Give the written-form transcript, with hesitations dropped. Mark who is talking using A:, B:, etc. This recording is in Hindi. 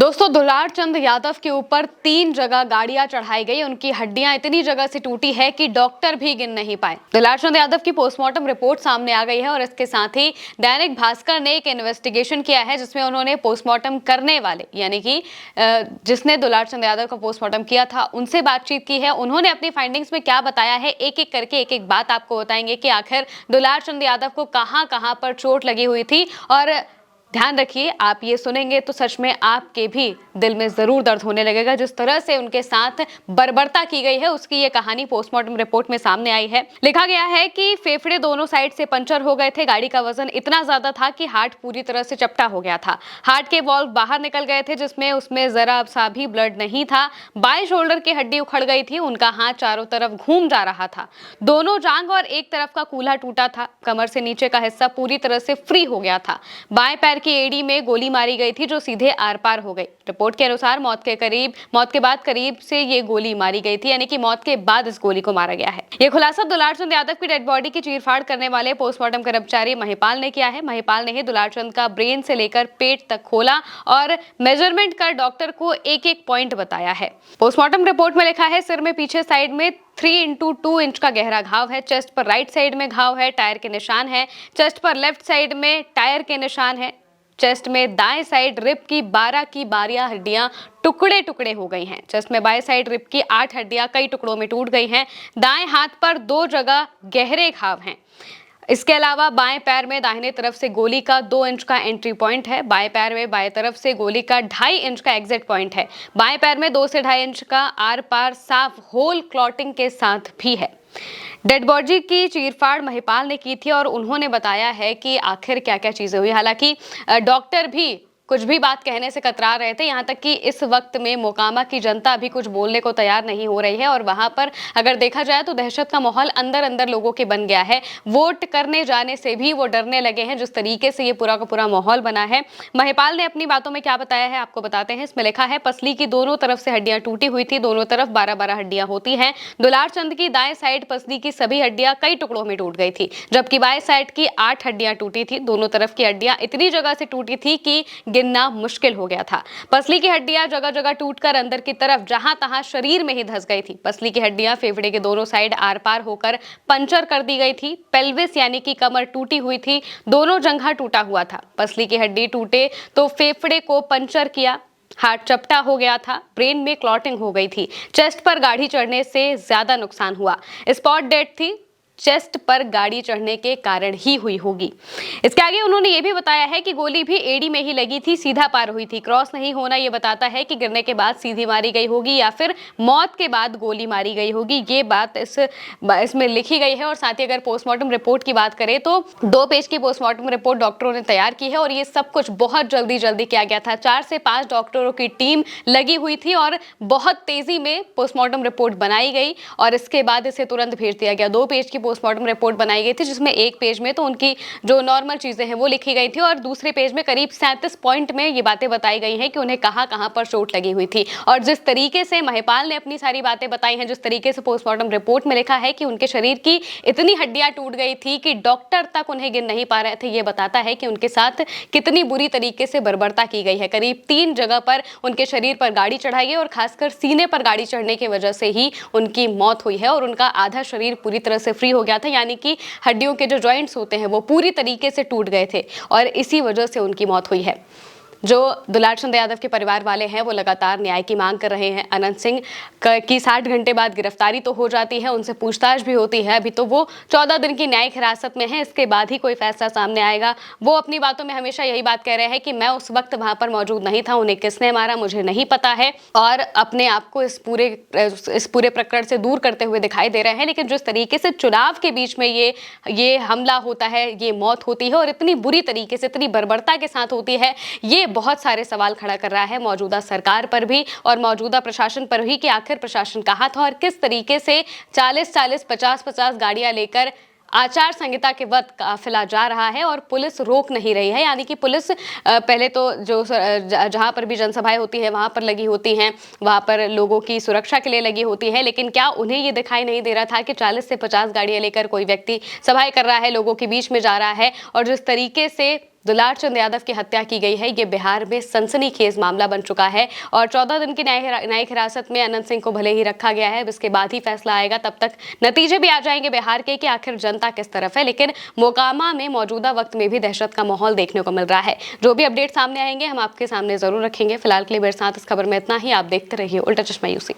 A: दोस्तों, दुलार चंद यादव के ऊपर 3 जगह गाड़ियां चढ़ाई गई। उनकी हड्डियां इतनी जगह से टूटी है कि डॉक्टर भी गिन नहीं पाए। दुलार चंद यादव की पोस्टमार्टम रिपोर्ट सामने आ गई है और इसके साथ ही दैनिक भास्कर ने एक इन्वेस्टिगेशन किया है, जिसमें उन्होंने पोस्टमार्टम करने वाले यानी कि जिसने दुलार चंद यादव का पोस्टमार्टम किया था उनसे बातचीत की है। उन्होंने अपनी फाइंडिंग्स में क्या बताया है, एक एक करके एक एक बात आपको बताएंगे कि आखिर दुलार चंद यादव को कहां कहां पर चोट लगी हुई थी। और ध्यान रखिए, आप ये सुनेंगे तो सच में आपके भी दिल में जरूर दर्द होने लगेगा। जिस तरह से उनके साथ बर्बरता की गई है, उसकी ये कहानी पोस्टमार्टम रिपोर्ट में सामने आई है। लिखा गया है कि फेफड़े दोनों साइड से पंचर हो गए थे। गाड़ी का वजन इतना ज्यादा था कि हार्ट पूरी तरह से चपटा हो गया था। हार्ट के वॉल्व बाहर निकल गए थे, जिसमें उसमें जरा सा भी ब्लड नहीं था। बाएं शोल्डर की हड्डी उखड़ गई थी। उनका हाथ चारों तरफ घूम जा रहा था। दोनों जांघ और एक तरफ का कूल्हा टूटा था। कमर से नीचे का हिस्सा पूरी तरह से फ्री हो गया था। बाएं पैर की एड़ी में गोली मारी गई थी, जो सीधे आर पार हो गई। रिपोर्ट के अनुसार मौत के बाद करीब से ये गोली मारी गई थी, यानी कि मौत के बाद इस गोली को मारा गया है। ये खुलासा दुलार चंद यादव की डेड बॉडी की चीरफाड़ करने वाले पोस्टमार्टम कर्मचारी महिपाल ने किया है। महिपाल ने ही दुलार चंद का ब्रेन से लेकर पेट तक खोला और मेजरमेंट कर डॉक्टर को एक एक पॉइंट बताया है। पोस्टमार्टम रिपोर्ट में लिखा है, सिर में पीछे साइड में 3x2 इंच का गहरा घाव है। चेस्ट पर राइट साइड में घाव है, टायर के निशान है। चेस्ट पर लेफ्ट साइड में टायर के निशान है। चेस्ट में दाएं साइड रिब की 12 की 12 हड्डियां टुकड़े टुकड़े हो गई हैं। चेस्ट में बाएं साइड रिब की 8 हड्डियां कई टुकड़ों में टूट गई हैं। दाएं हाथ पर 2 जगह गहरे घाव हैं। इसके अलावा बाएं पैर में दाहिने तरफ से गोली का 2 इंच का एंट्री पॉइंट है। बाएं पैर में बाएं तरफ से गोली का 2.5 इंच का एग्जिट पॉइंट है। बाएं पैर में 2 से 2.5 इंच का आर पार साफ होल क्लॉटिंग के साथ भी है। डेड बॉडी की चीरफाड़ महिपाल ने की थी और उन्होंने बताया है कि आखिर क्या क्या चीजें हुई। हालांकि डॉक्टर भी कुछ भी बात कहने से कतरा रहे थे। यहाँ तक कि इस वक्त में मोकामा की जनता भी कुछ बोलने को तैयार नहीं हो रही है और वहां पर अगर देखा जाए तो दहशत का माहौल अंदर अंदर लोगों के बन गया है। वोट करने जाने से भी वो डरने लगे हैं, जिस तरीके से ये पूरा का पूरा माहौल बना है। महिपाल ने अपनी बातों में क्या बताया है आपको बताते हैं। इसमें लिखा है, पसली की दोनों तरफ से हड्डियां टूटी हुई थी। दोनों तरफ 12-12 हड्डियां होती हैं। दुलार चंद की दाएं साइड पसली की सभी हड्डियां कई टुकड़ों में टूट गई थी, जबकि बाएं साइड की 8 हड्डियां टूटी थी। दोनों तरफ की हड्डियां इतनी जगह से टूटी थी कि गिनना मुश्किल हो गया था। पसली की हड्डियां जगह जगह टूटकर अंदर की तरफ जहां तहां शरीर में ही धंस गई थी। पसली की हड्डियां फेफड़े के दोनों साइड आर पार होकर पंचर कर दी गई थी। पेल्विस यानी कि कमर टूटी हुई थी। दोनों जंघा टूटा हुआ था। पसली की हड्डी टूटे तो फेफड़े को पंचर किया। हार्ट चपटा हो गया था। ब्रेन में क्लॉटिंग हो गई थी। चेस्ट पर गाड़ी चढ़ने से ज्यादा नुकसान हुआ। स्पॉट डेड थी। चेस्ट पर गाड़ी चढ़ने के कारण ही हुई होगी। इसके आगे उन्होंने ये भी बताया है कि गोली भी एड़ी में ही लगी थी, सीधा पार हुई थी। क्रॉस नहीं होना ये बताता है कि गिरने के बाद सीधी मारी गई होगी या फिर मौत के बाद गोली मारी गई होगी। ये बात इसमें लिखी गई है। और साथ ही अगर पोस्टमार्टम रिपोर्ट की बात करें तो 2 पेज की पोस्टमार्टम रिपोर्ट डॉक्टरों ने तैयार की है और ये सब कुछ बहुत जल्दी किया गया था। 4 से 5 डॉक्टरों की टीम लगी हुई थी और बहुत तेजी में पोस्टमार्टम रिपोर्ट बनाई गई और इसके बाद इसे तुरंत भेज दिया गया। 2 पेज की पोस्टमार्टम रिपोर्ट बनाई गई थी, जिसमें एक पेज में तो उनकी जो नॉर्मल चीजें हैं वो लिखी गई थी और दूसरे पेज में करीब 37 पॉइंट में ये बातें बताई गई हैं कि उन्हें कहां पर चोट लगी हुई थी। और जिस तरीके से महिपाल ने अपनी सारी बातें बताई हैं, जिस तरीके से पोस्टमार्टम रिपोर्ट में लिखा है कि उनके शरीर की इतनी हड्डियां टूट गई थी कि डॉक्टर तक उन्हें गिन नहीं पा रहे थे, ये बताता है कि उनके साथ कितनी बुरी तरीके से बर्बरता की गई है। करीब 3 जगह पर उनके शरीर पर गाड़ी चढ़ाई गई और खासकर सीने पर गाड़ी चढ़ने की वजह से ही उनकी मौत हुई है और उनका आधा शरीर पूरी तरह से फ्री हो गया था, यानी कि हड्डियों के जो जॉइंट्स होते हैं वो पूरी तरीके से टूट गए थे और इसी वजह से उनकी मौत हुई है। जो दुलार चंद यादव के परिवार वाले हैं वो लगातार न्याय की मांग कर रहे हैं। अनंत सिंह की 60 घंटे बाद गिरफ्तारी तो हो जाती है, उनसे पूछताछ भी होती है। अभी तो वो 14 दिन की न्यायिक हिरासत में है, इसके बाद ही कोई फैसला सामने आएगा। वो अपनी बातों में हमेशा यही बात कह रहे हैं कि मैं उस वक्त वहां पर मौजूद नहीं था, उन्हें किसने मारा मुझे नहीं पता है और अपने आप को इस पूरे प्रकरण से दूर करते हुए दिखाई दे रहे हैं। लेकिन जिस तरीके से चुनाव के बीच में ये हमला होता है, ये मौत होती है और इतनी बुरी तरीके से इतनी बर्बरता के साथ होती है, ये बहुत सारे सवाल खड़ा कर रहा है मौजूदा सरकार पर भी और मौजूदा प्रशासन पर भी कि आखिर प्रशासन कहाँ था और किस तरीके से 40-40, 50-50 गाड़ियां लेकर आचार संहिता के वक्त काफिला जा रहा है और पुलिस रोक नहीं रही है। यानी कि पुलिस पहले तो जो जहां पर भी जनसभाएं होती है वहां पर लगी होती हैं, वहां पर लोगों की सुरक्षा के लिए लगी होती है, लेकिन क्या उन्हें ये दिखाई नहीं दे रहा था कि 40 से 50 गाड़ियां लेकर कोई व्यक्ति सभाएं कर रहा है, लोगों के बीच में जा रहा है और जिस तरीके से दुलार चंद यादव की हत्या की गई है। ये बिहार में सनसनीखेज मामला बन चुका है और 14 दिन की न्यायिक हिरासत में अनंत सिंह को भले ही रखा गया है, इसके बाद ही फैसला आएगा। तब तक नतीजे भी आ जाएंगे बिहार के कि आखिर जनता किस तरफ है। लेकिन मोकामा में मौजूदा वक्त में भी दहशत का माहौल देखने को मिल रहा है। जो भी अपडेट सामने आएंगे हम आपके सामने जरूर रखेंगे। फिलहाल के लिए मेरे साथ इस खबर में इतना ही। आप देखते रहिए उल्टा चश्मा यूसी।